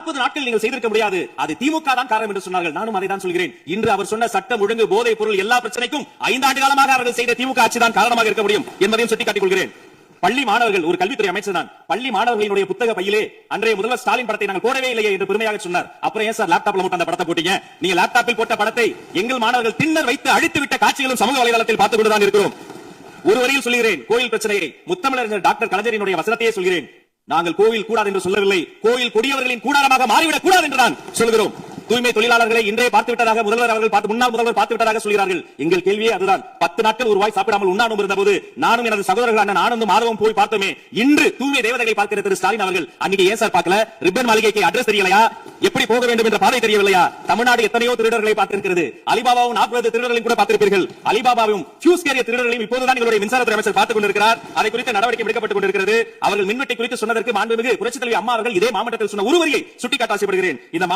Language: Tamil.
40 நாட்கள் நீங்கள் செய்திருக்க முடியாது, அது திமுக தான் காரணம் என்று சொன்னார்கள். நானும் அதை தான் சொல்கிறேன். இன்று அவர் சொன்ன சட்டம் ஒழுங்கு போதை பொருள் எல்லா பிரச்சனைக்கும் 5 ஆண்டு காலமாக அவர்கள் செய்த திமுக ஆட்சி தான் காரணமாக இருக்க முடியும் என்பதையும் சுட்டிக்காட்டிக் கொள்கிறேன். பள்ளி மாணவர்கள், ஒரு கல்வித்துறை அமைச்சர் தான், பள்ளி மாணவர்களுடைய புத்தக பையிலே அன்றைய முதல்வர் ஸ்டாலின் படத்தை நாங்கள் போடவே இல்லையே என்று பெருமையாக சொன்னார். அப்புறம் ஏன் சார் லேப்டாப்ல மட்டும் அந்த படத்தை போட்டீங்க? நீங்க லேப்டாப்பில் போட்ட படத்தை எங்கள் மாணவர்கள் திண்ணர் வைத்து அழித்து விட்ட காட்சிகளும் சமூக வலைதளத்தில் பார்த்துக் கொண்டுதான் இருக்கிறோம். ஒரு வரியில் சொல்கிறேன், கோயில் பிரச்சனையை முத்தமிழறிஞர் டாக்டர் கலைஞரினுடைய வசனத்தையே சொல்கிறேன். நாங்கள் கோவில் கூடாது என்று சொல்லவில்லை, கோயில் கொடியவர்களின் கூடாரமாக மாறிவிடக் கூடாது என்று தான் சொல்கிறோம். தூய்மை தொழிலாளர்களை இன்றே பார்த்து விட்டதாக முதல்வர் அவர்கள் முன்னாள் முதல்வர் பார்த்து விட்டதாக சொல்கிறார்கள். எங்கள் கேள்வியே அதுதான். 10 நாட்கள் ஒரு வாய் சாப்பிடாமல் உண்ணாமல் இருந்த போது நானும் எனது சகோதரர்கள் அண்ணன் ஆனந்தும் மாதவம் போய் பார்த்தோமே. இன்று தூய்மை தேவதைகளை பார்க்கிற திரு ஸ்டாலின் அவர்கள் அன்னைக்கு ஏன் சார் பார்க்கல? ரிப்பன் மாளிகைக்கு அட்ரஸ் தெரியலையா? எப்படி போக வேண்டும் என்ற பாதை தெரியவில்லையா? தமிழ்நாடு எத்தனையோ திருடர்களை பார்த்திருக்கிறது. அலிபாபாவும் 40 திருடர்களையும் கூட பார்த்திருப்பீர்கள். அலிபாபாவும் ஃபியூஸ் கேரியர் திருடர்களையும் இப்போதுதான் எங்களுடைய மின்சாரத்துறை அமைச்சர் பார்த்துக் கொண்டிருக்கிறார். அதை குறித்து நடவடிக்கை எடுக்கப்பட்டுக் கொண்டிருக்கிறது. அவர்கள் மின்வெட்டை குறித்து சொன்னதற்கு மாண்புமிகு புரட்சித் தலைவி அம்மா அவர்கள் இதே மாவட்டத்தில் சொன்ன ஒரு வரியை சுட்டிக்காட்ட ஆசைப்படுகிறேன். இந்த